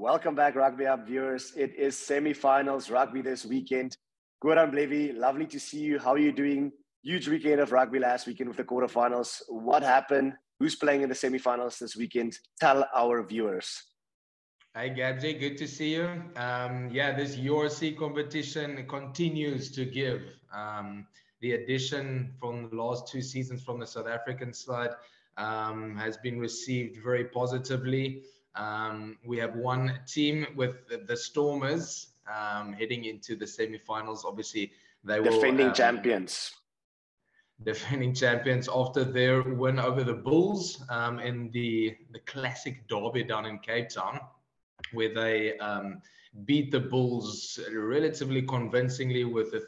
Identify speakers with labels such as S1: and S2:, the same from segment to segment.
S1: Welcome back, Rugby Hub viewers. It is semi-finals rugby this weekend. Goran Blevi, lovely to see you. How are you doing? Huge weekend of rugby last weekend with the quarterfinals. What happened? Who's playing in the semi-finals this weekend? Tell our viewers.
S2: Hi, Gabsy. Good to see you. This URC competition continues to give. The addition from the last 2 seasons from the South African side has been received very positively. We have one team with the Stormers heading into the semi-finals. Obviously, they will
S1: defending champions.
S2: Defending champions after their win over the Bulls in the classic derby down in Cape Town, where they beat the Bulls relatively convincingly with a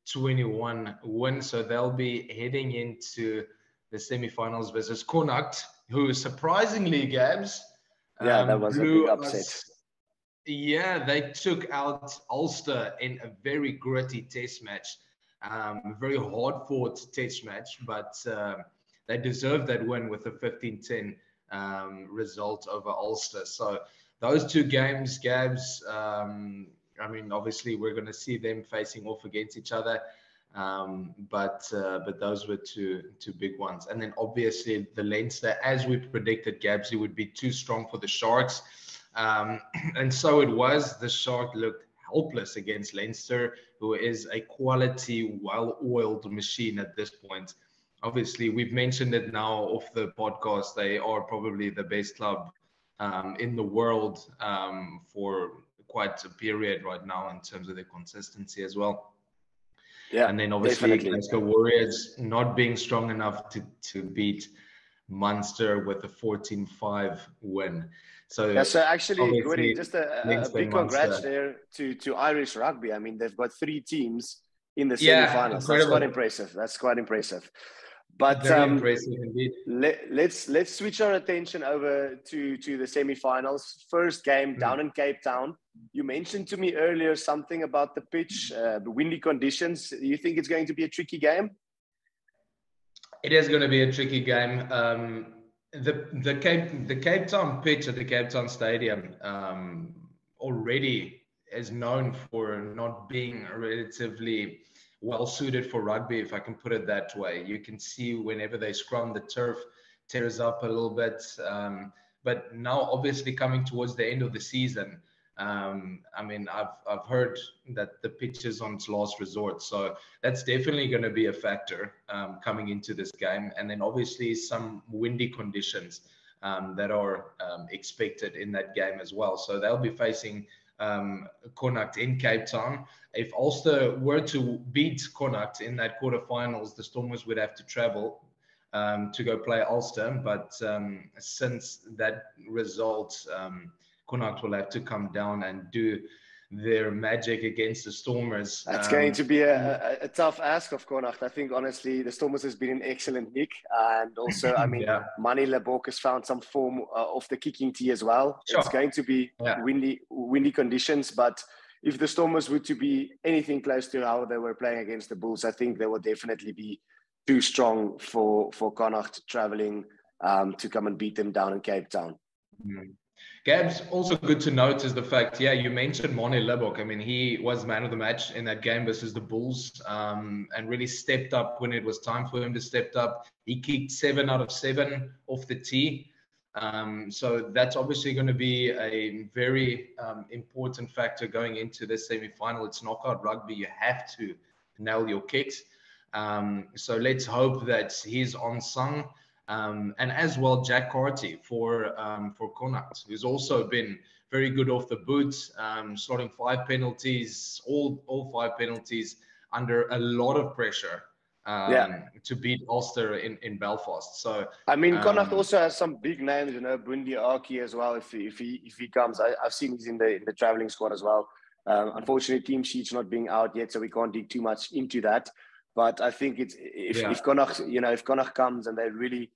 S2: 33-21 win. So they'll be heading into the semi-finals versus Connacht, who surprisingly, Gabs,
S1: that was a big upset.
S2: They took out Ulster in a very gritty test match, a very hard-fought test match, but they deserved that win with a 15-10 result over Ulster. So those 2 games, Gabs, obviously we're going to see them facing off against each other. But those were two big ones. And then obviously the Leinster, as we predicted, Gabsy, would be too strong for the Sharks. And so it was. The Shark looked helpless against Leinster, who is a quality, well-oiled machine at this point. Obviously, we've mentioned it now off the podcast. They are probably the best club in the world for quite a period right now in terms of their consistency as well.
S1: Yeah,
S2: and then obviously Glasgow Warriors not being strong enough to beat Munster with a 14-5 win. So
S1: actually, Gordy, just a big congrats there to Irish rugby. I mean, they've got 3 teams in the semi-finals. That's quite impressive. But
S2: very impressive indeed.
S1: Let's switch our attention over to the semi-finals. First game down in Cape Town. You mentioned to me earlier something about the pitch, the windy conditions. Do you think it's going to be a tricky game?
S2: It is going to be a tricky game. The Cape Town pitch at the Cape Town Stadium already is known for not being relatively well suited for rugby, if I can put it that way. You can see whenever they scrum, the turf tears up a little bit. But now, obviously, coming towards the end of the season, I've heard that the pitch is on its last resort, so that's definitely going to be a factor coming into this game. And then obviously some windy conditions that are expected in that game as well. So they'll be facing Connacht in Cape Town. If Ulster were to beat Connacht in that quarterfinals, the Stormers would have to travel to go play Ulster. But since that result, Connacht will have to come down and do their magic against the Stormers.
S1: That's going to be a tough ask of Connacht. I think, honestly, the Stormers has been in excellent nick. And also, Manie Lebok has found some form of the kicking tee as well. Sure. It's going to be windy conditions. But if the Stormers were to be anything close to how they were playing against the Bulls, I think they will definitely be too strong for Connacht traveling to come and beat them down in Cape Town.
S2: Mm. Gabs, also good to note is the fact, you mentioned Manie Lebok. I mean, he was man of the match in that game versus the Bulls and really stepped up when it was time for him to step up. He kicked 7 out of 7 off the tee. So that's obviously going to be a very important factor going into this semi-final. It's knockout rugby. You have to nail your kicks. So let's hope that he's unsung. And as well, Jack Carty for Connacht, who's also been very good off the boot, slotting 5 penalties, all 5 penalties under a lot of pressure to beat Ulster in Belfast. So
S1: Connacht also has some big names, Bundi Aki as well. If he comes, I've seen he's in the traveling squad as well. Unfortunately, team sheet's not being out yet, so we can't dig too much into that. But I think if Connacht, if Connacht comes and they really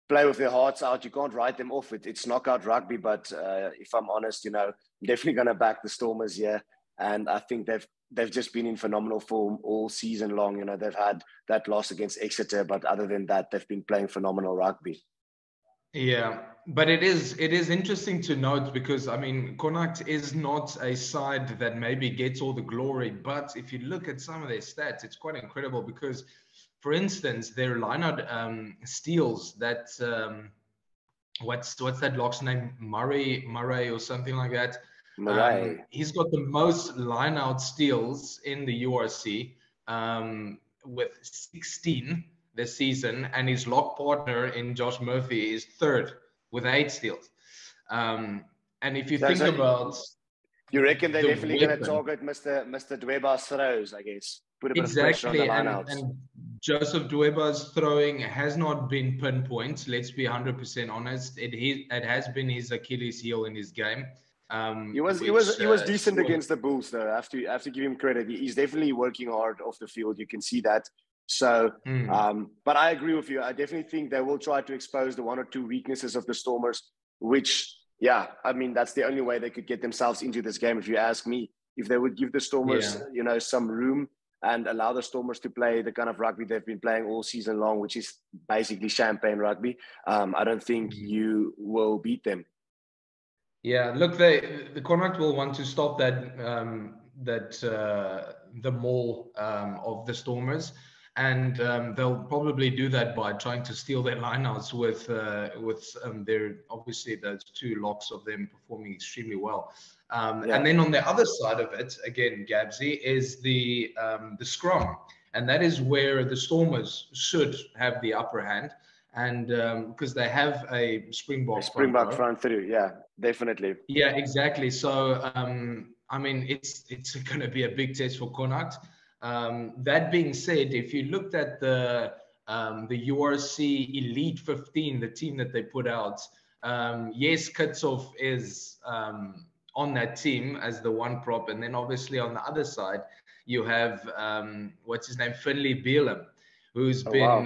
S1: play with their hearts out, you can't write them off. It's knockout rugby. But if I'm honest, I'm definitely going to back the Stormers here. And I think they've just been in phenomenal form all season long. They've had that loss against Exeter, but other than that, they've been playing phenomenal rugby.
S2: Yeah, but it is interesting to note because, I mean, Connacht is not a side that maybe gets all the glory, but if you look at some of their stats, it's quite incredible because, for instance, their line-out steals that, what's that lock's name? Murray or something like that. He's got the most line-out steals in the URC with 16 this season, and his lock partner in Josh Murphy is third with 8 steals. And if you think about,
S1: you reckon they're definitely going to target Mr. Dweba's throws, I guess. Put a bit of pressure on the lineouts.
S2: And Joseph Dweba's throwing has not been pinpoint. Let's be 100% honest. It has been his Achilles heel in his game.
S1: He was decent against the Bulls, though. I have to give him credit. He's definitely working hard off the field. You can see that. So, but I agree with you. I definitely think they will try to expose the 1 or 2 weaknesses of the Stormers, which, yeah, I mean, that's the only way they could get themselves into this game, if you ask me. If they would give the Stormers, some room and allow the Stormers to play the kind of rugby they've been playing all season long, which is basically champagne rugby, I don't think you will beat them.
S2: Yeah, look, the Connacht will want to stop the maul of the Stormers. And they'll probably do that by trying to steal their lineouts with their, obviously, those 2 locks of them performing extremely well. And then on the other side of it, again, Gabsy, is the scrum. And that is where the Stormers should have the upper hand. And because they have a Springbok
S1: front through, yeah, definitely.
S2: Yeah, exactly. So, I mean, it's going to be a big test for Connacht. That being said, if you looked at the URC Elite 15, the team that they put out, yes, Kitsov is on that team as the one prop, and then obviously on the other side you have what's his name, Finley Beelum, who's been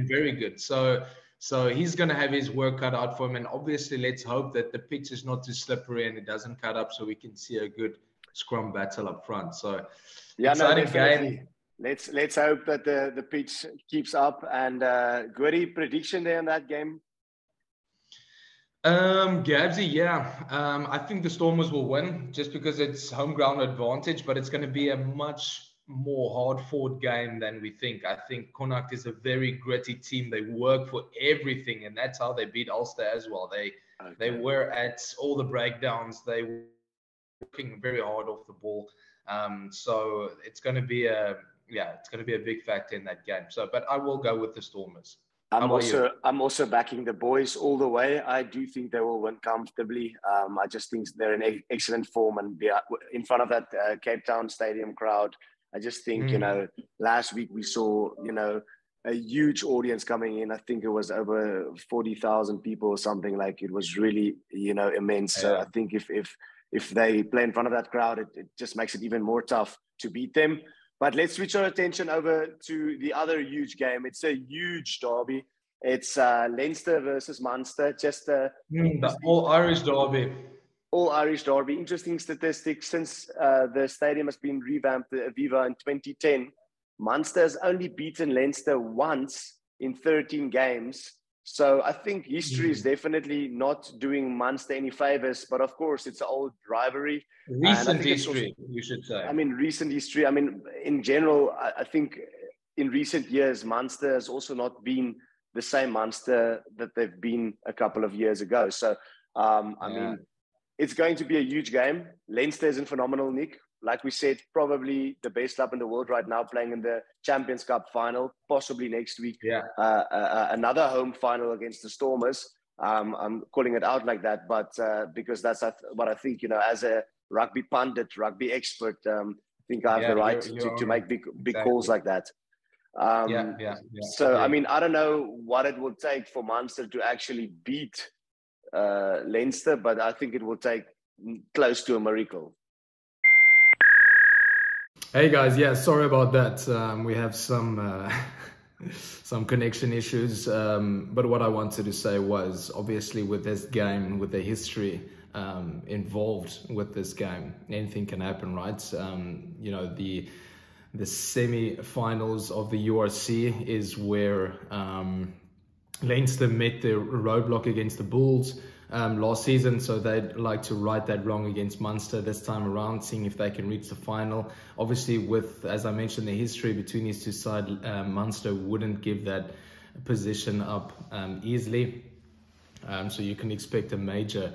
S2: very good. So he's going to have his work cut out for him, and obviously let's hope that the pitch is not too slippery and it doesn't cut up, so we can see a good scrum battle up front. So.
S1: Yeah, no, definitely. Let's hope that the pitch keeps up. And Goody, prediction there in that game?
S2: Gabsy, yeah. I think the Stormers will win just because it's home ground advantage, but it's going to be a much more hard-fought game than we think. I think Connacht is a very gritty team. They work for everything, and that's how they beat Ulster as well. They were at all the breakdowns. They were working very hard off the ball. So it's going to be a big factor in that game. So, but I will go with the Stormers.
S1: I'm also backing the boys all the way. I do think they will win comfortably. I just think they're in excellent form, and they are in front of that Cape Town Stadium crowd. I just think, last week we saw, a huge audience coming in. I think it was over 40,000 people or something. Like, it was really, immense. So I think if they play in front of that crowd, it just makes it even more tough to beat them. But let's switch our attention over to the other huge game. It's a huge derby. It's Leinster versus Munster. Just the
S2: all-Irish derby.
S1: All-Irish derby. Interesting statistics. Since the stadium has been revamped, the Aviva, in 2010, Munster has only beaten Leinster once in 13 games. So I think history is definitely not doing Munster any favors, but of course it's an old rivalry.
S2: Recent history, you should say.
S1: I mean, recent history. I mean, in general, I think in recent years, Munster has also not been the same Munster that they've been a couple of years ago. So, I mean, it's going to be a huge game. Leinster is in phenomenal nick. Like we said, probably the best club in the world right now, playing in the Champions Cup final, possibly next week. Another home final against the Stormers. I'm calling it out like that, but because that's what I think, as a rugby pundit, rugby expert, I think I have the right to make big calls like that. So, I mean, I don't know what it will take for Munster to actually beat Leinster, but I think it will take close to a miracle.
S3: Hey guys, sorry about that. We have some connection issues, but what I wanted to say was, obviously with this game, with the history involved with this game, anything can happen, right? The semi-finals of the URC is where Leinster met their roadblock against the Bulls last season, so they'd like to right that wrong against Munster this time around, seeing if they can reach the final. Obviously, with, as I mentioned, the history between these two sides, Munster wouldn't give that position up easily. So you can expect a major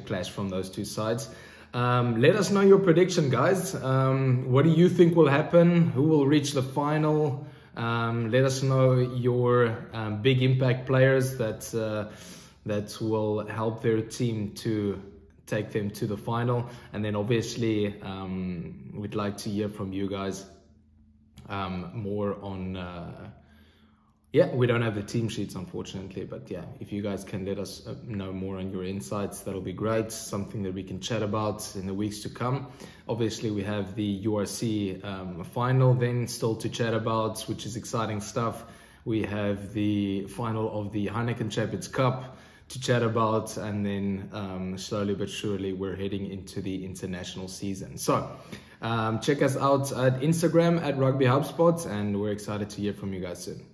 S3: clash from those two sides. Let us know your prediction, guys. What do you think will happen? Who will reach the final? Let us know your big impact players that will help their team to take them to the final. And then obviously we'd like to hear from you guys more on we don't have the team sheets, unfortunately, but yeah, if you guys can let us know more on your insights, that'll be great. Something that we can chat about in the weeks to come. Obviously, we have the URC final then still to chat about, which is exciting stuff. We have the final of the Heineken Champions Cup to chat about, and then slowly but surely we're heading into the international season. So check us out at Instagram at Rugby HubSpot, and we're excited to hear from you guys soon.